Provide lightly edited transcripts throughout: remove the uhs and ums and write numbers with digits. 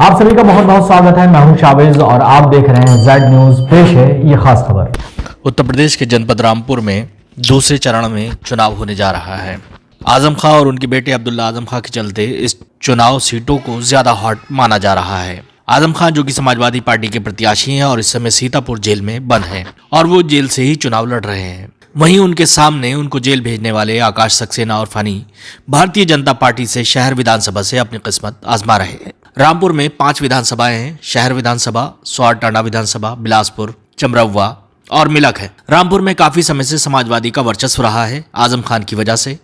आप सभी का बहुत बहुत स्वागत है। मैं हूं शाबिज और आप देख रहे हैं जेड न्यूज। पेश है ये खास खबर। उत्तर प्रदेश के जनपद रामपुर में दूसरे चरण में चुनाव होने जा रहा है। आजम खां और उनके बेटे अब्दुल्ला आजम खां के चलते इस चुनाव सीटों को ज्यादा हॉट माना जा रहा है। आजम खां जो कि समाजवादी पार्टी के प्रत्याशी हैं और इस समय सीतापुर जेल में बंद हैं और वो जेल से ही चुनाव लड़ रहे हैं। वहीं उनके सामने उनको जेल भेजने वाले आकाश सक्सेना और फनी भारतीय जनता पार्टी से शहर विधानसभा से अपनी किस्मत आजमा रहे हैं। रामपुर में 5 विधानसभाएं हैं। शहर विधानसभा, स्वार टांडा विधानसभा, बिलासपुर, चमरौवा और मिलक है। रामपुर में काफी समय से समाजवादी का वर्चस्व रहा है। आजम खान की वजह से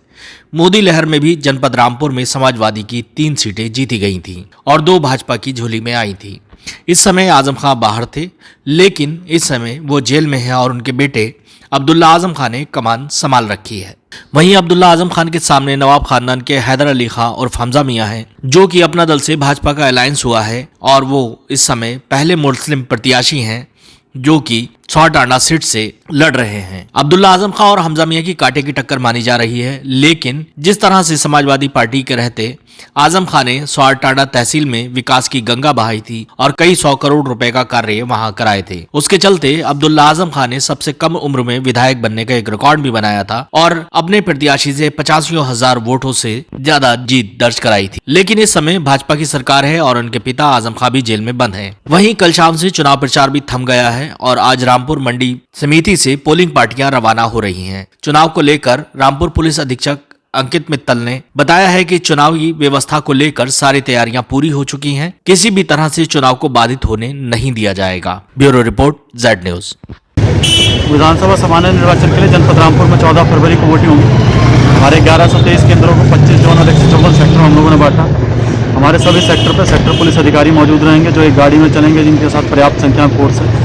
मोदी लहर में भी जनपद रामपुर में समाजवादी की 3 सीटें जीती गई थीं और 2 भाजपा की झोली में आई थी। इस समय आजम खान बाहर थे, लेकिन इस समय वो जेल में हैं और उनके बेटे अब्दुल्ला आजम खान ने कमान संभाल रखी है। वहीं अब्दुल्ला आजम खान के सामने नवाब खानदान के हैदर अली खां और हमजा मियां हैं, जो कि अपना दल से भाजपा का अलायंस हुआ है और वो इस समय पहले मुस्लिम प्रत्याशी हैं जो कि स्वारटांडा सीट से लड़ रहे हैं। अब्दुल्ला आजम खां और हमजा मियां की कांटे की टक्कर मानी जा रही है, लेकिन जिस तरह से समाजवादी पार्टी के रहते आजम खान ने स्वारटांडा तहसील में विकास की गंगा बहाई थी और कई 100 करोड़ रुपए का कार्य वहां कराए थे, उसके चलते अब्दुल्ला आजम खान ने सबसे कम उम्र में विधायक बनने का एक रिकॉर्ड भी बनाया था और अपने प्रत्याशी से 85,000 वोटों से ज्यादा जीत दर्ज कराई थी। लेकिन इस समय भाजपा की सरकार है और उनके पिता आजम खान भी जेल में बंद है। वहीं कल शाम से चुनाव प्रचार भी थम गया है और आज रामपुर मंडी समिति से पोलिंग पार्टियां रवाना हो रही हैं। चुनाव को लेकर रामपुर पुलिस अधीक्षक अंकित मित्तल ने बताया है कि चुनावी व्यवस्था को लेकर सारी तैयारियां पूरी हो चुकी हैं। किसी भी तरह से चुनाव को बाधित होने नहीं दिया जाएगा। Bureau report, Z news. विधानसभा सामान्य निर्वाचन के लिए जनपद रामपुर में 14 फरवरी को वोटिंग होगी। हमारे 1123 केंद्रों को 25 जोन और 154 सेक्टर हम लोगों ने बांटा। हमारे सभी सेक्टर पर सेक्टर पुलिस अधिकारी मौजूद रहेंगे जो एक गाड़ी में चलेंगे, जिनके साथ पर्याप्त संख्या में फोर्स है।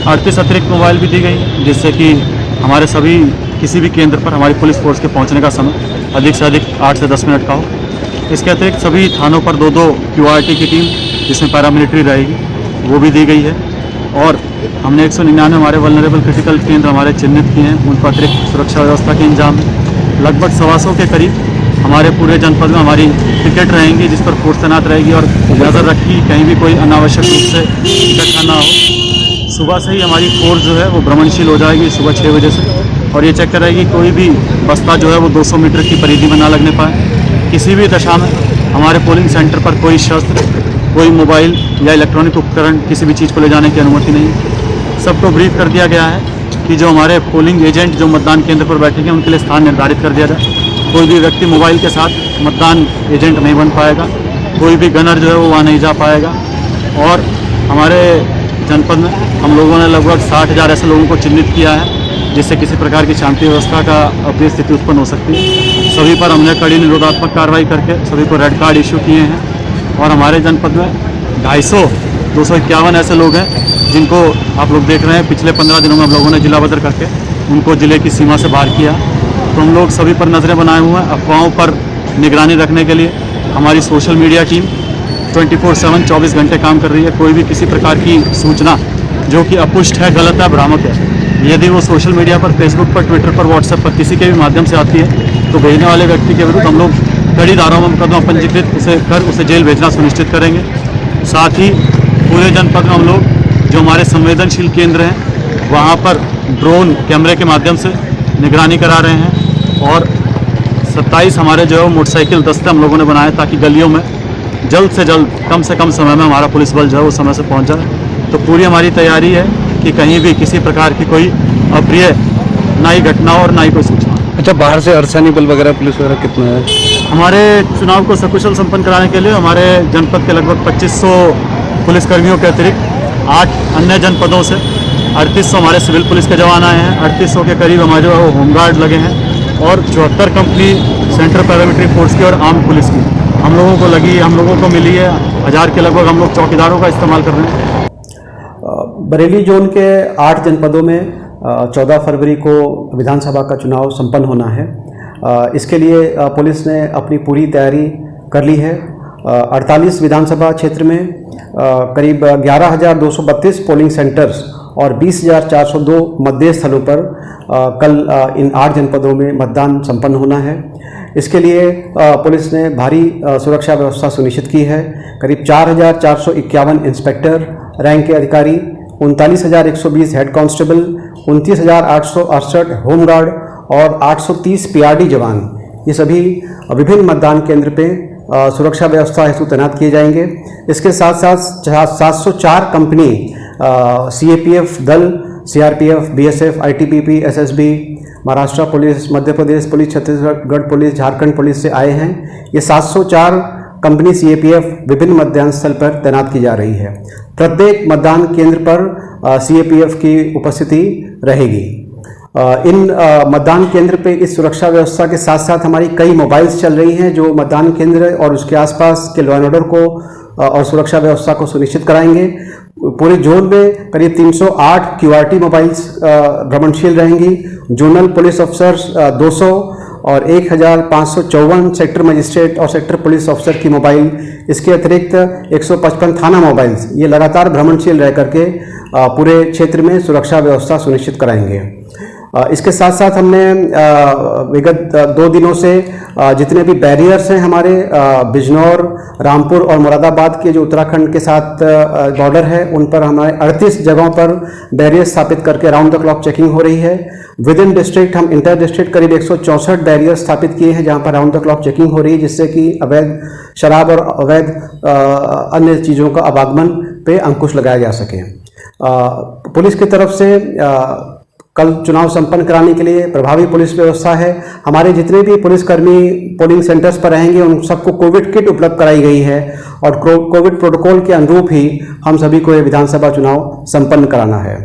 38 अतिरिक्त मोबाइल भी दी गई, जिससे कि हमारे सभी किसी भी केंद्र पर हमारी पुलिस फोर्स के पहुंचने का समय अधिक से अधिक 8 से 10 मिनट का हो। इसके अतिरिक्त सभी थानों पर 2-2 QRT की टीम, जिसमें पैरामिलिट्री रहेगी, वो भी दी गई है। और हमने 199 हमारे वल्नरेबल क्रिटिकल केंद्र हमारे चिन्हित किए हैं, उन पर अतिरिक्त सुरक्षा व्यवस्था के इंतजाम है। लगभग 125 के करीब हमारे पूरे जनपद में हमारी पिकेट रहेंगी, जिस पर फोर्स तैनात रहेगी और नज़र रखी कहीं भी कोई अनावश्यक रूप से इकट्ठा ना हो। सुबह से ही हमारी फोर्स जो है वो भ्रमणशील हो जाएगी सुबह 6 बजे से, और ये चेक कराएगी कोई भी बस्ता जो है वो 200 मीटर की परिधि में ना लगने पाए। किसी भी दशा में हमारे पोलिंग सेंटर पर कोई शस्त्र, कोई मोबाइल या इलेक्ट्रॉनिक उपकरण, किसी भी चीज़ को ले जाने की अनुमति नहीं। सबको ब्रीफ कर दिया गया है कि जो हमारे पोलिंग एजेंट जो मतदान केंद्र पर बैठेंगे उनके लिए स्थान निर्धारित कर दिया जाए। कोई भी व्यक्ति मोबाइल के साथ मतदान एजेंट नहीं बन पाएगा, कोई भी गनर जो है वो वहाँ नहीं जा पाएगा। और हमारे जनपद में हम लोगों ने लगभग 60,000 ऐसे लोगों को चिन्हित किया है, जिससे किसी प्रकार की शांति व्यवस्था का अप्रिय स्थिति उत्पन्न हो सकती है। सभी पर हमने कड़ी निरोधात्मक कार्रवाई करके सभी को रेड कार्ड इशू किए हैं। और हमारे जनपद में 251 ऐसे लोग हैं जिनको आप लोग देख रहे हैं। पिछले 15 दिनों में हम लोगों ने जिला बदर करके उनको जिले की सीमा से बाहर किया। तो हम लोग सभी पर नज़रें बनाए हुए हैं। अफवाहों पर निगरानी रखने के लिए हमारी सोशल मीडिया टीम 24/7 24 घंटे काम कर रही है। कोई भी किसी प्रकार की सूचना जो कि अपुष्ट है, गलत है, भ्रामक है, यदि वो सोशल मीडिया पर, फेसबुक पर, ट्विटर पर, व्हाट्सएप पर किसी के भी माध्यम से आती है तो भेजने वाले व्यक्ति के विरुद्ध हम लोग कड़ी धाराओं में मुकदमा पंजीकृत उसे जेल भेजना सुनिश्चित करेंगे। साथ ही पूरे जनपद में हम लोग जो हमारे संवेदनशील केंद्र हैं वहाँ पर ड्रोन कैमरे के माध्यम से निगरानी करा रहे हैं। और 27 हमारे जो है मोटरसाइकिल दस्ते हम लोगों ने बनाए ताकि गलियों में जल्द से जल्द, कम से कम समय में हमारा पुलिस बल जो है वो समय से पहुँच जाए। तो पूरी हमारी तैयारी है कि कहीं भी किसी प्रकार की कोई अप्रिय ना ही घटना और ना ही कोई सूचना। अच्छा, बाहर से अर्धसैनिक बल वगैरह, पुलिस वगैरह कितना है? हमारे चुनाव को सकुशल संपन्न कराने के लिए हमारे जनपद के लगभग 2500 पुलिसकर्मियों के अतिरिक्त 8 अन्य जनपदों से 3800 हमारे सिविल पुलिस के जवान आए हैं। 3800 के करीब हमारे जो होमगार्ड लगे हैं और 74 कंपनी सेंट्रल पैरामिलिट्री फोर्स की और आर्म पुलिस की हम लोगों को मिली है। 1000 के लगभग हम लोग चौकीदारों का इस्तेमाल कर रहे हैं। बरेली जोन के 8 जनपदों में 14 फरवरी को विधानसभा का चुनाव संपन्न होना है। इसके लिए पुलिस ने अपनी पूरी तैयारी कर ली है। 48 विधानसभा क्षेत्र में करीब 11,232 पोलिंग सेंटर्स और 20,402 मतदेय स्थलों पर कल इन 8 जनपदों में मतदान संपन्न होना है। इसके लिए पुलिस ने भारी सुरक्षा व्यवस्था सुनिश्चित की है। करीब 4,451 इंस्पेक्टर रैंक के अधिकारी, 39,120 हेड कांस्टेबल, 29,868 होमगार्ड और 830 पीआरडी जवान, ये सभी विभिन्न मतदान केंद्र पे सुरक्षा व्यवस्था हेतु तैनात किए जाएंगे। इसके साथ साथ 704 कंपनी सीएपीएफ दल, CRPF, BSF, ITBP, SSB, Maharashtra police, Madhya Pradesh police, Chhattisgarh police, Jharkhand police से आए हैं। ये 704 कंपनी सीएपीएफ विभिन्न मतदान स्थल पर तैनात की जा रही है। प्रत्येक मतदान केंद्र पर सीएपीएफ की उपस्थिति रहेगी। इन मतदान केंद्र पे इस सुरक्षा व्यवस्था के साथ साथ हमारी कई मोबाइल्स चल रही हैं जो मतदान केंद्र और उसके आसपास के लॉ एंड ऑर्डर को और सुरक्षा व्यवस्था को सुनिश्चित कराएंगे। पूरे जोन में करीब 308 क्यूआरटी मोबाइल्स भ्रमणशील रहेंगी। जोनल पुलिस अफसर्स 200 और 1,554 सेक्टर मजिस्ट्रेट और सेक्टर पुलिस अफसर की मोबाइल, इसके अतिरिक्त 155 थाना मोबाइल्स, ये लगातार भ्रमणशील रह करके पूरे क्षेत्र में सुरक्षा व्यवस्था सुनिश्चित कराएंगे। इसके साथ साथ हमने विगत 2 दिनों से जितने भी बैरियर्स हैं हमारे बिजनौर, रामपुर और मुरादाबाद के जो उत्तराखंड के साथ बॉर्डर है, उन पर हमारे 38 जगहों पर बैरियर स्थापित करके राउंड द क्लॉक चेकिंग हो रही है। विद इन डिस्ट्रिक्ट हम इंटर डिस्ट्रिक्ट करीब 164 बैरियर स्थापित किए हैं जहां पर राउंड द क्लॉक चेकिंग हो रही है, जिससे कि अवैध शराब और अवैध अन्य चीज़ों का आवागमन पे अंकुश लगाया जा सके। पुलिस की तरफ से कल चुनाव संपन्न कराने के लिए प्रभावी पुलिस व्यवस्था है। हमारे जितने भी पुलिसकर्मी पोलिंग सेंटर्स पर रहेंगे उन सबको कोविड किट उपलब्ध कराई गई है और कोविड प्रोटोकॉल के अनुरूप ही हम सभी को ये विधानसभा चुनाव संपन्न कराना है।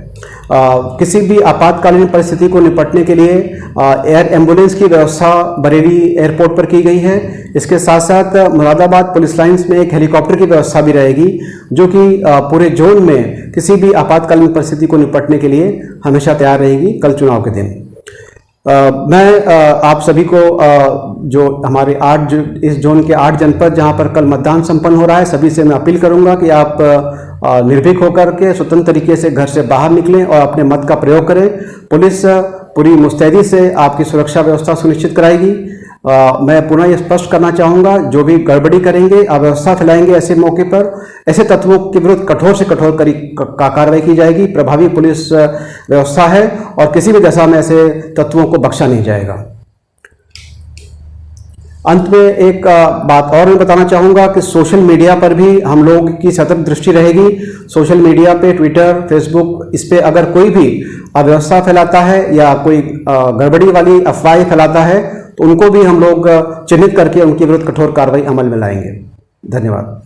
किसी भी आपातकालीन परिस्थिति को निपटने के लिए एयर एम्बुलेंस की व्यवस्था बरेली एयरपोर्ट पर की गई है। इसके साथ साथ मुरादाबाद पुलिस लाइंस में एक हेलीकॉप्टर की व्यवस्था भी रहेगी जो कि पूरे जोन में किसी भी आपातकालीन परिस्थिति को निपटने के लिए हमेशा तैयार रहेगी कल चुनाव के दिन। मैं आप सभी को जो हमारे इस जोन के 8 जनपद जहां पर कल मतदान संपन्न हो रहा है, सभी से मैं अपील करूंगा कि आप निर्भीक होकर के स्वतंत्र तरीके से घर से बाहर निकलें और अपने मत का प्रयोग करें। पुलिस पूरी मुस्तैदी से आपकी सुरक्षा व्यवस्था सुनिश्चित कराएगी। मैं पुनः ये स्पष्ट करना चाहूँगा, जो भी गड़बड़ी करेंगे, अव्यवस्था फैलाएंगे, ऐसे मौके पर ऐसे तत्वों के विरुद्ध कठोर से कठोर कार्रवाई की जाएगी। प्रभावी पुलिस व्यवस्था है और किसी भी दशा में ऐसे तत्वों को बख्शा नहीं जाएगा। अंत में एक बात और मैं बताना चाहूँगा कि सोशल मीडिया पर भी हम लोग की सतत दृष्टि रहेगी। सोशल मीडिया पे, ट्विटर, फेसबुक, इस पे अगर कोई भी अव्यवस्था फैलाता है या कोई गड़बड़ी वाली अफवाहें फैलाता है तो उनको भी हम लोग चिन्हित करके उनके विरुद्ध कठोर कार्रवाई अमल में लाएंगे। धन्यवाद।